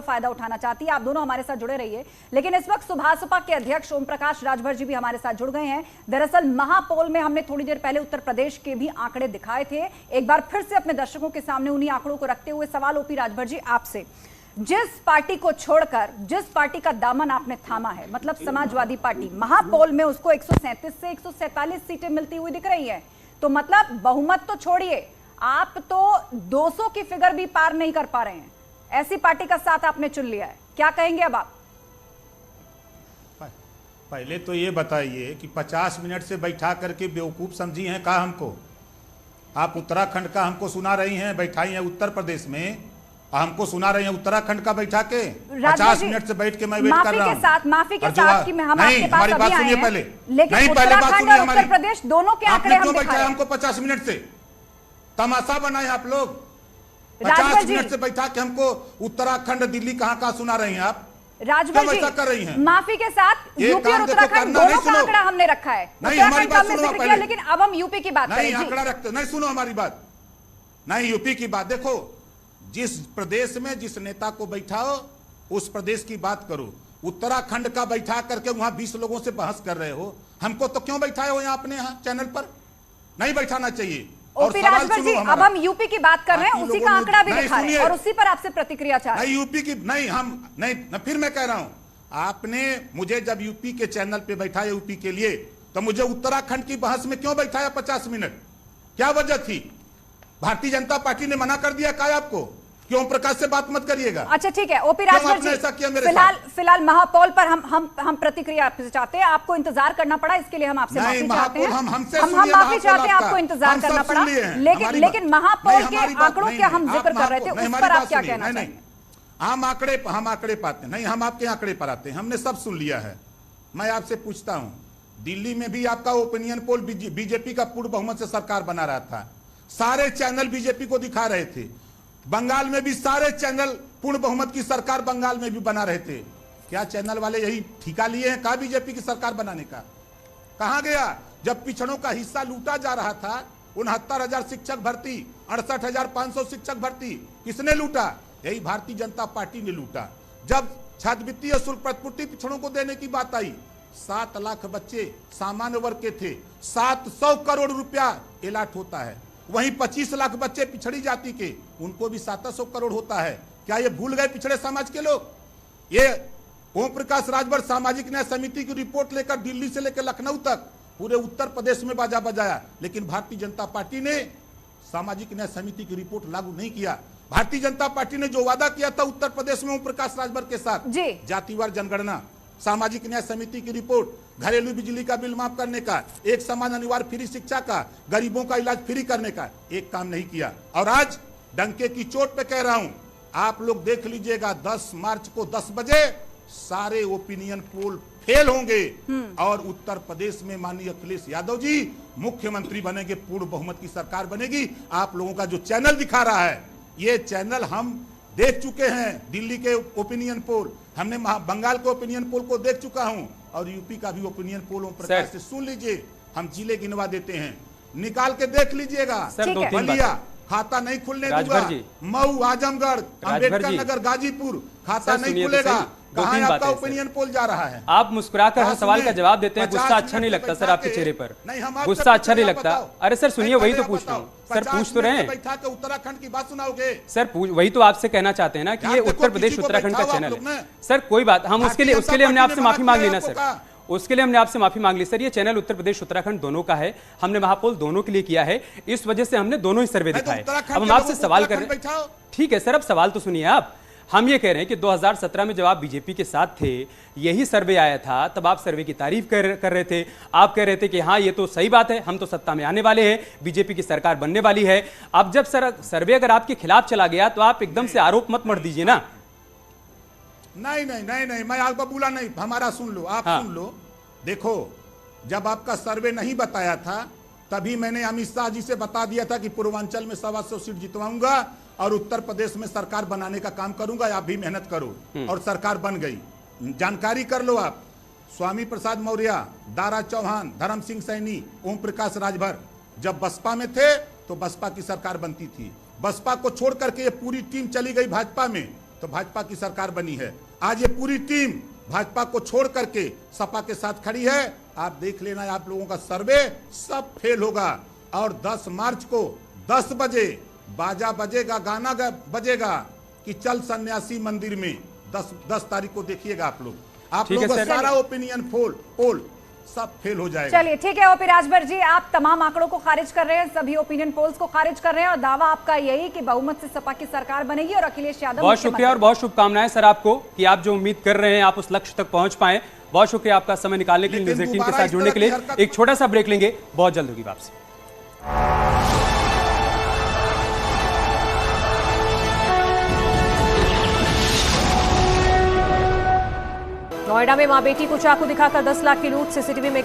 फायदा उठाना चाहती है। आप दोनों हमारे साथ जुड़े रहिए। लेकिन इस वक्त सुभासपा के अध्यक्ष ओम प्रकाश राजभर जी भी हमारे साथ जुड़ गए हैं। दरअसल महापोल में हमने थोड़ी देर पहले उत्तर प्रदेश के भी आंकड़े दिखाए थे। एक बार फिर से अपने दर्शकों के सामने उन्हीं आंकड़ों को रखते हुए सवाल ओपी राजभर जी आपसे, जिस पार्टी को छोड़कर जिस पार्टी का दामन आपने थामा है, मतलब समाजवादी पार्टी, महापोल में उसको 137 से 147 सीटें मिलती हुई दिख रही है, तो मतलब बहुमत तो छोड़िए, आप तो 200 की फिगर भी पार नहीं कर पा रहे हैं। ऐसी पार्टी का साथ आपने चुन लिया है, क्या कहेंगे अब आप? पहले तो ये बताइए कि 50 मिनट से बैठा करके बेवकूफ समझी हैं कहा हमको? आप उत्तराखंड का हमको सुना रही हैं, बैठाई हैं उत्तर प्रदेश में, हमको सुना रही हैं उत्तराखंड का बैठा के। 50 मिनट से बैठ के मैं वेट कर रहा हूँ। माफी के साथ कि हम आपके पास हमारी बात सुनिए पहले। लेकिन उत्तराखंड और उत्तर प्रदेश दोनों के आंकड़े हम दिखाए। हमको 50 मिनट से तमाशा बनाए आप लोग। 50 मिनट से बैठा के हमको उत्तराखंड दिल्ली कहाँ सुना रही हैं आप? राजभर जी कर रही हैं? माफी के साथ यूपी और उत्तराखंड दोनों का आंकड़ा हमने रखा है। नहीं, हमारी बात सुनो पहले। लेकिन अब हम यूपी की बात नहीं, आंकड़ा रखते नहीं, सुनो हमारी बात। नहीं, यूपी की बात देखो, जिस प्रदेश में जिस नेता को बैठाओ उस प्रदेश की बात करो। उत्तराखंड का बैठा करके वहां 20 लोगों से बहस कर रहे हो, हमको तो क्यों बैठाए हो यहाँ अपने यहाँ चैनल पर? नहीं बैठाना चाहिए। ओपी राजभर जी, अब हम यूपी की बात कर रहे हैं, उसी का आंकड़ा भी दिखा रहे हैं और उसी पर आपसे प्रतिक्रिया चाह रहे हैं। यूपी की नहीं, हम नहीं, फिर मैं कह रहा हूं, आपने मुझे जब यूपी के चैनल पे बैठाया यूपी के लिए, तो मुझे उत्तराखंड की बहस में क्यों बैठाया 50 मिनट? क्या वजह थी? भारतीय जनता पार्टी ने मना कर दिया क्या आपको क्यों प्रकाश से बात मत करिएगा? अच्छा ठीक है ओपी राजभर जी, फिलहाल महापौल पर हम प्रतिक्रिया आपसे चाहते हैं। आपको इंतजार करना पड़ा, इसके लिए हम आपसे माफी चाहते हैं। हम माफी चाहते हैं, आपको इंतजार करना पड़ा। लेकिन महापौल के आंकड़ों के हम जिक्र कर रहे थे, उस पर आप क्या कहना चाहेंगे? हम आंकड़े पाते नहीं, हम आपके आंकड़े पर आते हैं, हमने सब सुन लिया है। मैं आपसे पूछता हूं, दिल्ली में भी आपका ओपिनियन पोल बीजेपी का पूर्ण बहुमत से सरकार बना रहा था, सारे चैनल बीजेपी को दिखा रहे थे। बंगाल में भी सारे चैनल पूर्ण बहुमत की सरकार बंगाल में भी बना रहे थे। क्या चैनल वाले यही ठिका लिए हैं कहा बीजेपी की सरकार बनाने का? कहां गया? जब पिछड़ों का हिस्सा लूटा जा रहा था, 69,000 शिक्षक भर्ती, 68,500 शिक्षक भर्ती, किसने लूटा? यही भारतीय जनता पार्टी ने लूटा। जब छात्रवृत्ति शुल्क प्रतिपूर्ति पिछड़ों को देने की बात आई, 7 लाख बच्चे सामान्य वर्ग के थे, 700 करोड़ रुपया एलाट होता है। वहीं 25 लाख बच्चे पिछड़ी जाति के, उनको भी 700 करोड़ होता है। क्या ये भूल गए पिछड़े समाज के लोग? ये ओम प्रकाश राजभर सामाजिक न्याय समिति की रिपोर्ट लेकर दिल्ली से लेकर लखनऊ तक पूरे उत्तर प्रदेश में बाजा बजाया, लेकिन भारतीय जनता पार्टी ने सामाजिक न्याय समिति की रिपोर्ट लागू नहीं किया। भारतीय जनता पार्टी ने जो वादा किया था उत्तर प्रदेश में ओम प्रकाश राजभर के साथ, जातिवार जनगणना, सामाजिक न्याय समिति की रिपोर्ट, घरेलू बिजली का बिल माफ करने का, एक समान अनिवार्य फ्री शिक्षा का, गरीबों का इलाज फ्री करने का, एक काम नहीं किया। और आज डंके की चोट पे कह रहा हूं, आप लोग देख लीजिएगा 10 मार्च को 10 बजे सारे ओपिनियन पोल फेल होंगे और उत्तर प्रदेश में माननीय अखिलेश यादव जी मुख्यमंत्री बनेंगे, पूर्ण बहुमत की सरकार बनेगी। आप लोगों का जो चैनल दिखा रहा है, ये चैनल हम देख चुके हैं। दिल्ली के ओपिनियन पोल, हमने बंगाल के ओपिनियन पोल को देख चुका हूं और यूपी का भी ओपिनियन पोल प्रकाश से सुन लीजिए, हम जिले गिनवा देते हैं, निकाल के देख लीजिएगा। बलिया खाता नहीं खुलने दूंगा, मऊ, आजमगढ़, अंबेडकर नगर, गाजीपुर खाता नहीं खुलेगा। कहां आपका ओपिनियन पोल जा रहा है? आप मुस्कुराकर हर सवाल का जवाब देते हैं, गुस्सा अच्छा नहीं लगता सर आपके चेहरे पर, गुस्सा अच्छा नहीं लगता। अरे सर सुनिए, वही तो पूछ रहा हूँ सर, पूछ तो रहे हैं। बैठा के उत्तराखंड की बात सुनाओगे सर? वही तो आपसे कहना चाहते हैं ना कि ये उत्तर प्रदेश उत्तराखंड का चैनल है। सर कोई बात, हम उसके लिए हमने आपसे माफी मांग ली ना सर, उसके लिए हमने आपसे माफी मांग ली सर। ये चैनल उत्तर प्रदेश उत्तराखंड दोनों का है, हमने महापोल दोनों के लिए किया है, इस वजह से हमने दोनों ही सर्वे दिखाए। अब हम आपसे सवाल कर रहे हैं, ठीक है सर, अब सवाल तो सुनिए आप। हम ये कह रहे हैं कि 2017 में जब आप बीजेपी के साथ थे, यही सर्वे आया था, तब आप सर्वे की तारीफ कर रहे थे। आप कह रहे थे कि हाँ ये तो सही बात है, हम तो सत्ता में आने वाले हैं, बीजेपी की सरकार बनने वाली है। अब जब सर्वे अगर आपके खिलाफ चला गया तो आप एकदम से आरोप मत मत दीजिए ना। नहीं, मैं आपको बोला नहीं, हमारा सुन लो, आप सुन लो। देखो, जब आपका सर्वे नहीं बताया था, तभी मैंने अमित शाह जी से बता दिया था कि पूर्वांचल में 125 सीट जितवाऊंगा और उत्तर प्रदेश में सरकार बनाने का काम करूंगा, आप भी मेहनत करो। और सरकार बन गई। जानकारी कर लो आप, स्वामी प्रसाद मौर्य, दारा चौहान, धर्म सिंह सैनी, ओम प्रकाश राजभर जब बसपा में थे तो बसपा की सरकार बनती थी। बसपा को छोड़ करके ये पूरी टीम चली गई भाजपा में तो भाजपा की सरकार बनी है। आज ये पूरी टीम भाजपा को छोड़ करके सपा के साथ खड़ी है। आप देख लेना, आप लोगों का सर्वे सब फेल होगा। और 10 मार्च को 10 बजे बाजा बजेगा, गाना बजेगा कि चल सन्यासी मंदिर में। 10 तारीख को देखिएगा आप लोग। आप लोगों का सारा ओपिनियन पोल सब फेल हो जाएगा। चलिए ठीक है ओपी राजभर जी, आप तमाम आंकड़ों को खारिज कर रहे हैं, सभी ओपिनियन पोल्स को खारिज कर रहे हैं और दावा आपका यही कि बहुमत से सपा की सरकार बनेगी और अखिलेश यादव। बहुत शुक्रिया और बहुत शुभकामनाएं सर आपको कि आप जो उम्मीद कर रहे हैं आप उस लक्ष्य तक पहुंच पाए। बहुत शुक्रिया आपका समय निकालने के लिए, न्यूज़ 18 के साथ जुड़ने के लिए। एक छोटा सा ब्रेक लेंगे, बहुत जल्द होगी वापसी। नोएडा में मां बेटी को चाकू दिखाकर 10 लाख की लूट, सीसीटीवी में